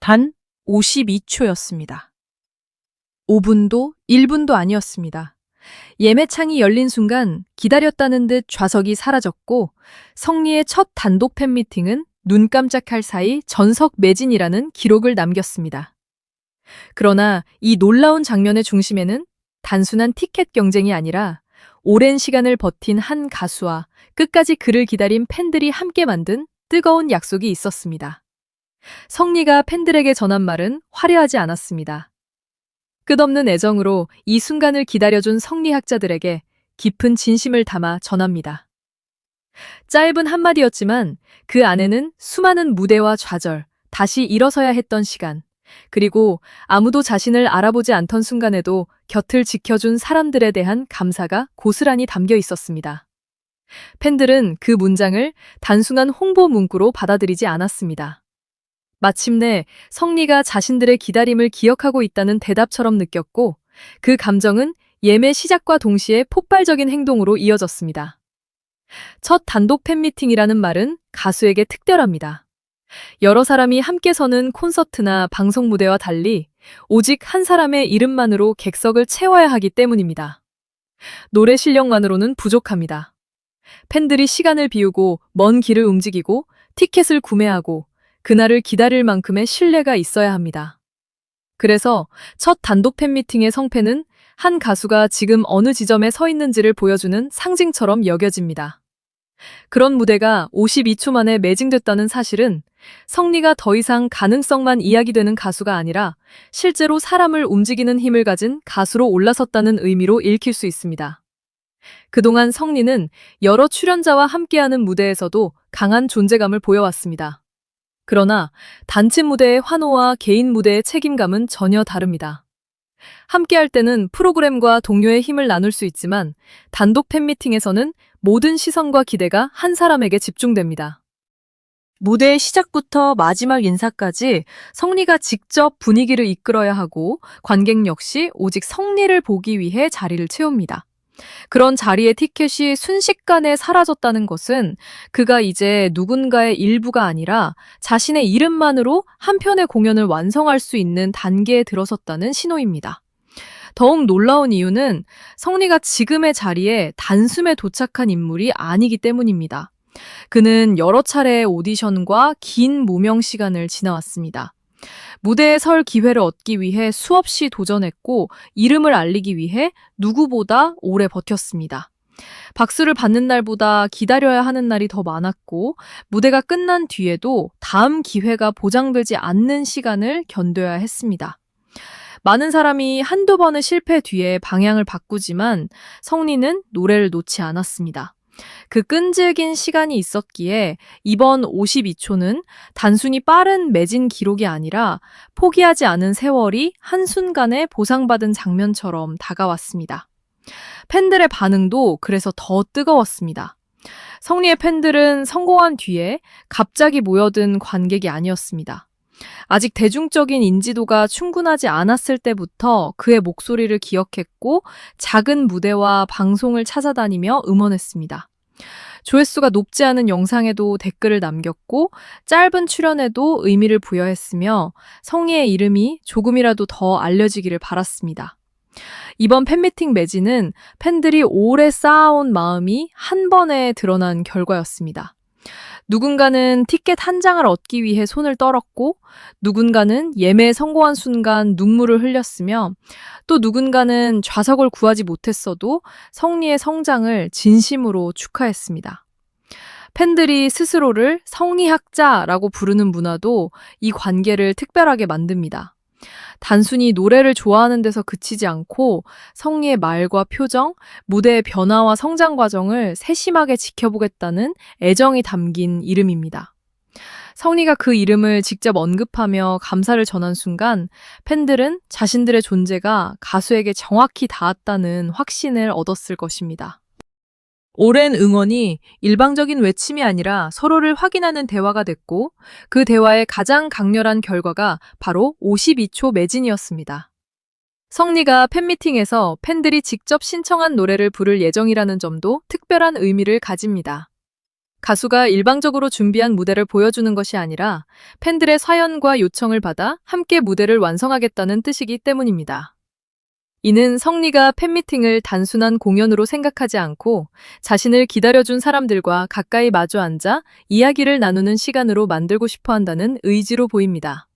단 52초였습니다. 5분도 1분도 아니었습니다. 예매창이 열린 순간 기다렸다는 듯 좌석이 사라졌고 성리의 첫 단독 팬미팅은 눈 깜짝할 사이 전석 매진이라는 기록을 남겼습니다. 그러나 이 놀라운 장면의 중심에는 단순한 티켓 경쟁이 아니라 오랜 시간을 버틴 한 가수와 끝까지 그를 기다린 팬들이 함께 만든 뜨거운 약속이 있었습니다. 성리가 팬들에게 전한 말은 화려하지 않았습니다. 끝없는 애정으로 이 순간을 기다려준 성리학자들에게 깊은 진심을 담아 전합니다. 짧은 한마디였지만 그 안에는 수많은 무대와 좌절, 다시 일어서야 했던 시간, 그리고 아무도 자신을 알아보지 않던 순간에도 곁을 지켜준 사람들에 대한 감사가 고스란히 담겨 있었습니다. 팬들은 그 문장을 단순한 홍보 문구로 받아들이지 않았습니다. 마침내 성리가 자신들의 기다림을 기억하고 있다는 대답처럼 느꼈고 그 감정은 예매 시작과 동시에 폭발적인 행동으로 이어졌습니다. 첫 단독 팬미팅이라는 말은 가수에게 특별합니다. 여러 사람이 함께 서는 콘서트나 방송 무대와 달리 오직 한 사람의 이름만으로 객석을 채워야 하기 때문입니다. 노래 실력만으로는 부족합니다. 팬들이 시간을 비우고 먼 길을 움직이고 티켓을 구매하고 그날을 기다릴 만큼의 신뢰가 있어야 합니다. 그래서 첫 단독 팬미팅의 성패는 한 가수가 지금 어느 지점에 서 있는지를 보여주는 상징처럼 여겨집니다. 그런 무대가 52초 만에 매진됐다는 사실은 성리가 더 이상 가능성만 이야기되는 가수가 아니라 실제로 사람을 움직이는 힘을 가진 가수로 올라섰다는 의미로 읽힐 수 있습니다. 그동안 성리는 여러 출연자와 함께하는 무대에서도 강한 존재감을 보여왔습니다. 그러나 단체 무대의 환호와 개인 무대의 책임감은 전혀 다릅니다. 함께할 때는 프로그램과 동료의 힘을 나눌 수 있지만 단독 팬미팅에서는 모든 시선과 기대가 한 사람에게 집중됩니다. 무대의 시작부터 마지막 인사까지 성리가 직접 분위기를 이끌어야 하고 관객 역시 오직 성리를 보기 위해 자리를 채웁니다. 그런 자리의 티켓이 순식간에 사라졌다는 것은 그가 이제 누군가의 일부가 아니라 자신의 이름만으로 한 편의 공연을 완성할 수 있는 단계에 들어섰다는 신호입니다. 더욱 놀라운 이유는 성리가 지금의 자리에 단숨에 도착한 인물이 아니기 때문입니다. 그는 여러 차례의 오디션과 긴 무명 시간을 지나왔습니다. 무대에 설 기회를 얻기 위해 수없이 도전했고 이름을 알리기 위해 누구보다 오래 버텼습니다. 박수를 받는 날보다 기다려야 하는 날이 더 많았고 무대가 끝난 뒤에도 다음 기회가 보장되지 않는 시간을 견뎌야 했습니다. 많은 사람이 한두 번의 실패 뒤에 방향을 바꾸지만 성리는 노래를 놓지 않았습니다. 그 끈질긴 시간이 있었기에 이번 52초는 단순히 빠른 매진 기록이 아니라 포기하지 않은 세월이 한순간에 보상받은 장면처럼 다가왔습니다. 팬들의 반응도 그래서 더 뜨거웠습니다. 성리의 팬들은 성공한 뒤에 갑자기 모여든 관객이 아니었습니다. 아직 대중적인 인지도가 충분하지 않았을 때부터 그의 목소리를 기억했고 작은 무대와 방송을 찾아다니며 응원했습니다. 조회수가 높지 않은 영상에도 댓글을 남겼고 짧은 출연에도 의미를 부여했으며 성리의 이름이 조금이라도 더 알려지기를 바랐습니다. 이번 팬미팅 매진은 팬들이 오래 쌓아온 마음이 한 번에 드러난 결과였습니다. 누군가는 티켓 한 장을 얻기 위해 손을 떨었고 누군가는 예매에 성공한 순간 눈물을 흘렸으며 또 누군가는 좌석을 구하지 못했어도 성리의 성장을 진심으로 축하했습니다. 팬들이 스스로를 성리학자라고 부르는 문화도 이 관계를 특별하게 만듭니다. 단순히 노래를 좋아하는 데서 그치지 않고 성리의 말과 표정, 무대의 변화와 성장 과정을 세심하게 지켜보겠다는 애정이 담긴 이름입니다. 성리가 그 이름을 직접 언급하며 감사를 전한 순간 팬들은 자신들의 존재가 가수에게 정확히 닿았다는 확신을 얻었을 것입니다. 오랜 응원이 일방적인 외침이 아니라 서로를 확인하는 대화가 됐고 그 대화의 가장 강렬한 결과가 바로 52초 매진이었습니다. 성리가 팬미팅에서 팬들이 직접 신청한 노래를 부를 예정이라는 점도 특별한 의미를 가집니다. 가수가 일방적으로 준비한 무대를 보여주는 것이 아니라 팬들의 사연과 요청을 받아 함께 무대를 완성하겠다는 뜻이기 때문입니다. 이는 성리가 팬미팅을 단순한 공연으로 생각하지 않고 자신을 기다려준 사람들과 가까이 마주 앉아 이야기를 나누는 시간으로 만들고 싶어 한다는 의지로 보입니다.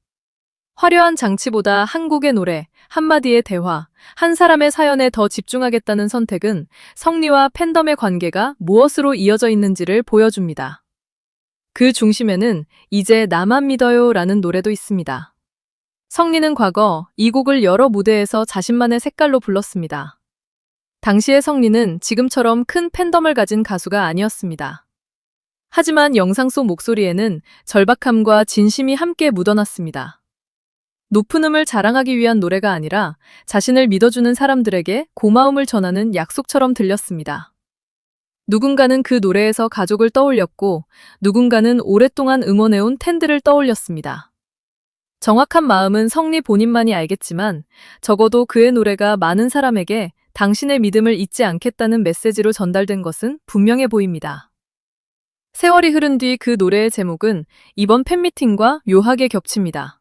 화려한 장치보다 한 곡의 노래, 한마디의 대화, 한 사람의 사연에 더 집중하겠다는 선택은 성리와 팬덤의 관계가 무엇으로 이어져 있는지를 보여줍니다. 그 중심에는 이제 나만 믿어요 라는 노래도 있습니다. 성리는 과거 이 곡을 여러 무대에서 자신만의 색깔로 불렀습니다. 당시의 성리는 지금처럼 큰 팬덤을 가진 가수가 아니었습니다. 하지만 영상 속 목소리에는 절박함과 진심이 함께 묻어났습니다. 높은 음을 자랑하기 위한 노래가 아니라 자신을 믿어주는 사람들에게 고마움을 전하는 약속처럼 들렸습니다. 누군가는 그 노래에서 가족을 떠올렸고 누군가는 오랫동안 응원해온 팬들을 떠올렸습니다. 정확한 마음은 성리 본인만이 알겠지만 적어도 그의 노래가 많은 사람에게 당신의 믿음을 잊지 않겠다는 메시지로 전달된 것은 분명해 보입니다. 세월이 흐른 뒤 그 노래의 제목은 이번 팬미팅과 묘하게 겹칩니다.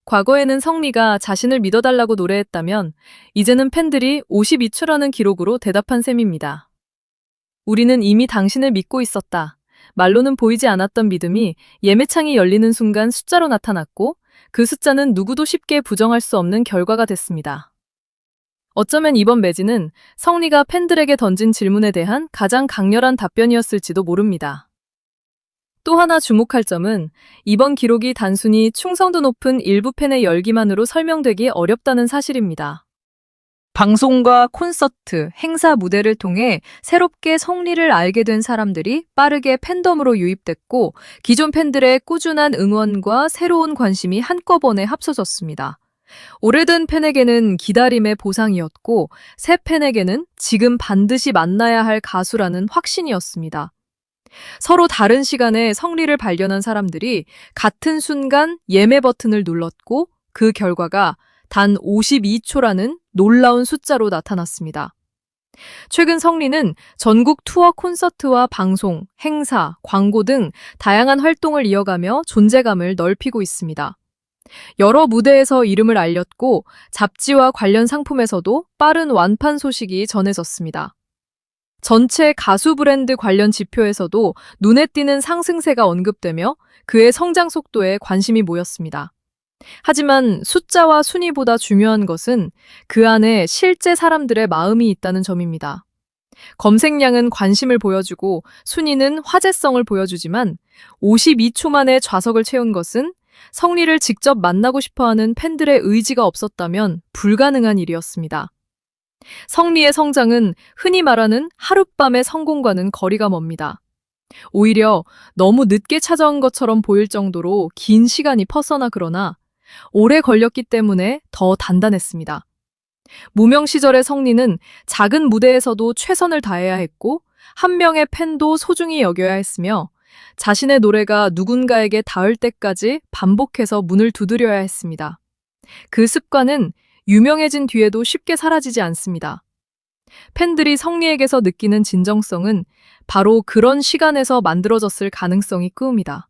과거에는 성리가 자신을 믿어달라고 노래했다면 이제는 팬들이 52초라는 기록으로 대답한 셈입니다. 우리는 이미 당신을 믿고 있었다. 말로는 보이지 않았던 믿음이 예매창이 열리는 순간 숫자로 나타났고 그 숫자는 누구도 쉽게 부정할 수 없는 결과가 됐습니다. 어쩌면 이번 매진은 성리가 팬들에게 던진 질문에 대한 가장 강렬한 답변이었을지도 모릅니다. 또 하나 주목할 점은 이번 기록이 단순히 충성도 높은 일부 팬의 열기만으로 설명되기 어렵다는 사실입니다. 방송과 콘서트, 행사 무대를 통해 새롭게 성리를 알게 된 사람들이 빠르게 팬덤으로 유입됐고 기존 팬들의 꾸준한 응원과 새로운 관심이 한꺼번에 합쳐졌습니다. 오래된 팬에게는 기다림의 보상이었고 새 팬에게는 지금 반드시 만나야 할 가수라는 확신이었습니다. 서로 다른 시간에 성리를 발견한 사람들이 같은 순간 예매 버튼을 눌렀고 그 결과가 단 52초라는 놀라운 숫자로 나타났습니다. 최근 성리는 전국 투어 콘서트와 방송, 행사, 광고 등 다양한 활동을 이어가며 존재감을 넓히고 있습니다. 여러 무대에서 이름을 알렸고 잡지와 관련 상품에서도 빠른 완판 소식이 전해졌습니다. 전체 가수 브랜드 관련 지표에서도 눈에 띄는 상승세가 언급되며 그의 성장 속도에 관심이 모였습니다. 하지만 숫자와 순위보다 중요한 것은 그 안에 실제 사람들의 마음이 있다는 점입니다. 검색량은 관심을 보여주고 순위는 화제성을 보여주지만 52초 만에 좌석을 채운 것은 성리를 직접 만나고 싶어하는 팬들의 의지가 없었다면 불가능한 일이었습니다. 성리의 성장은 흔히 말하는 하룻밤의 성공과는 거리가 멉니다. 오히려 너무 늦게 찾아온 것처럼 보일 정도로 긴 시간이 퍼서나 그러나 오래 걸렸기 때문에 더 단단했습니다. 무명 시절의 성리는 작은 무대에서도 최선을 다해야 했고 한 명의 팬도 소중히 여겨야 했으며 자신의 노래가 누군가에게 닿을 때까지 반복해서 문을 두드려야 했습니다. 그 습관은 유명해진 뒤에도 쉽게 사라지지 않습니다. 팬들이 성리에게서 느끼는 진정성은 바로 그런 시간에서 만들어졌을 가능성이 크옵니다.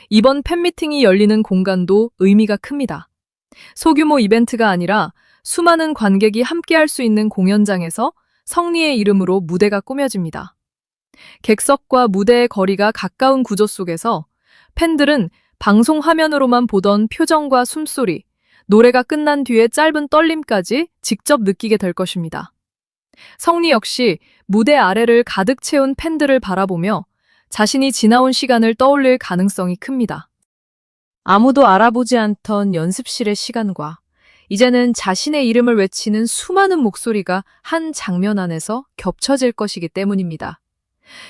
이번 팬미팅이 열리는 공간도 의미가 큽니다. 소규모 이벤트가 아니라 수많은 관객이 함께할 수 있는 공연장에서 성리의 이름으로 무대가 꾸며집니다. 객석과 무대의 거리가 가까운 구조 속에서 팬들은 방송 화면으로만 보던 표정과 숨소리, 노래가 끝난 뒤의 짧은 떨림까지 직접 느끼게 될 것입니다. 성리 역시 무대 아래를 가득 채운 팬들을 바라보며 자신이 지나온 시간을 떠올릴 가능성이 큽니다. 아무도 알아보지 않던 연습실의 시간과 이제는 자신의 이름을 외치는 수많은 목소리가 한 장면 안에서 겹쳐질 것이기 때문입니다.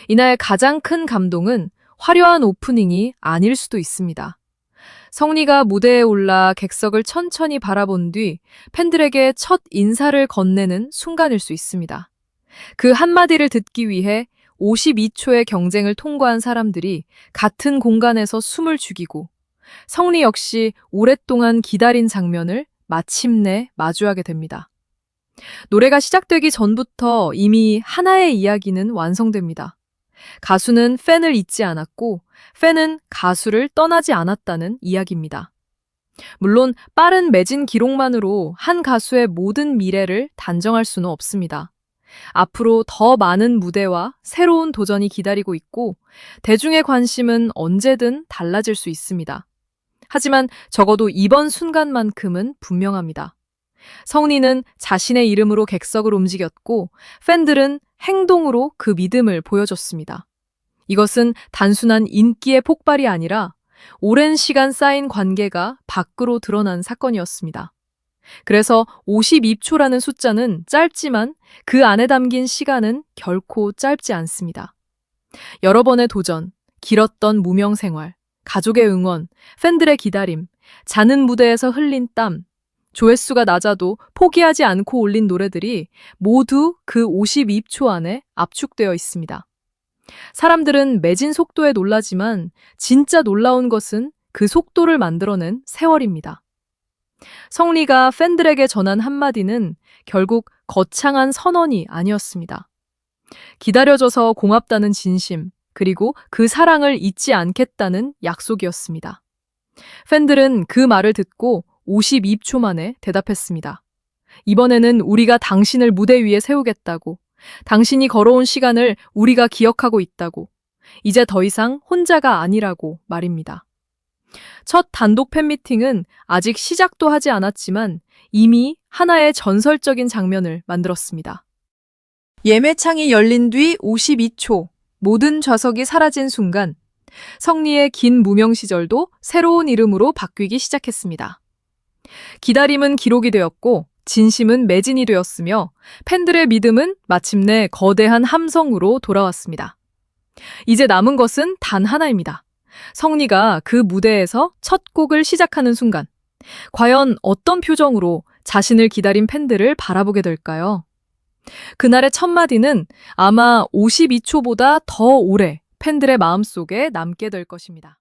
이날 가장 큰 감동은 화려한 오프닝이 아닐 수도 있습니다. 성리가 무대에 올라 객석을 천천히 바라본 뒤 팬들에게 첫 인사를 건네는 순간일 수 있습니다. 그 한마디를 듣기 위해 52초의 경쟁을 통과한 사람들이 같은 공간에서 숨을 죽이고 성리 역시 오랫동안 기다린 장면을 마침내 마주하게 됩니다. 노래가 시작되기 전부터 이미 하나의 이야기는 완성됩니다. 가수는 팬을 잊지 않았고, 팬은 가수를 떠나지 않았다는 이야기입니다. 물론 빠른 매진 기록만으로 한 가수의 모든 미래를 단정할 수는 없습니다. 앞으로 더 많은 무대와 새로운 도전이 기다리고 있고, 대중의 관심은 언제든 달라질 수 있습니다. 하지만 적어도 이번 순간만큼은 분명합니다. 성리는 자신의 이름으로 객석을 움직였고, 팬들은 행동으로 그 믿음을 보여줬습니다. 이것은 단순한 인기의 폭발이 아니라 오랜 시간 쌓인 관계가 밖으로 드러난 사건이었습니다. 그래서 52초라는 숫자는 짧지만 그 안에 담긴 시간은 결코 짧지 않습니다. 여러 번의 도전, 길었던 무명 생활, 가족의 응원, 팬들의 기다림, 자는 무대에서 흘린 땀, 조회수가 낮아도 포기하지 않고 올린 노래들이 모두 그 52초 안에 압축되어 있습니다. 사람들은 매진 속도에 놀라지만 진짜 놀라운 것은 그 속도를 만들어낸 세월입니다. 성리가 팬들에게 전한 한마디는 결국 거창한 선언이 아니었습니다. 기다려줘서 고맙다는 진심, 그리고 그 사랑을 잊지 않겠다는 약속이었습니다. 팬들은 그 말을 듣고 52초 만에 대답했습니다. 이번에는 우리가 당신을 무대 위에 세우겠다고, 당신이 걸어온 시간을 우리가 기억하고 있다고, 이제 더 이상 혼자가 아니라고 말입니다. 첫 단독 팬미팅은 아직 시작도 하지 않았지만 이미 하나의 전설적인 장면을 만들었습니다. 예매창이 열린 뒤 52초, 모든 좌석이 사라진 순간, 성리의 긴 무명 시절도 새로운 이름으로 바뀌기 시작했습니다. 기다림은 기록이 되었고, 진심은 매진이 되었으며, 팬들의 믿음은 마침내 거대한 함성으로 돌아왔습니다. 이제 남은 것은 단 하나입니다. 성리가 그 무대에서 첫 곡을 시작하는 순간, 과연 어떤 표정으로 자신을 기다린 팬들을 바라보게 될까요? 그날의 첫 마디는 아마 52초보다 더 오래 팬들의 마음속에 남게 될 것입니다.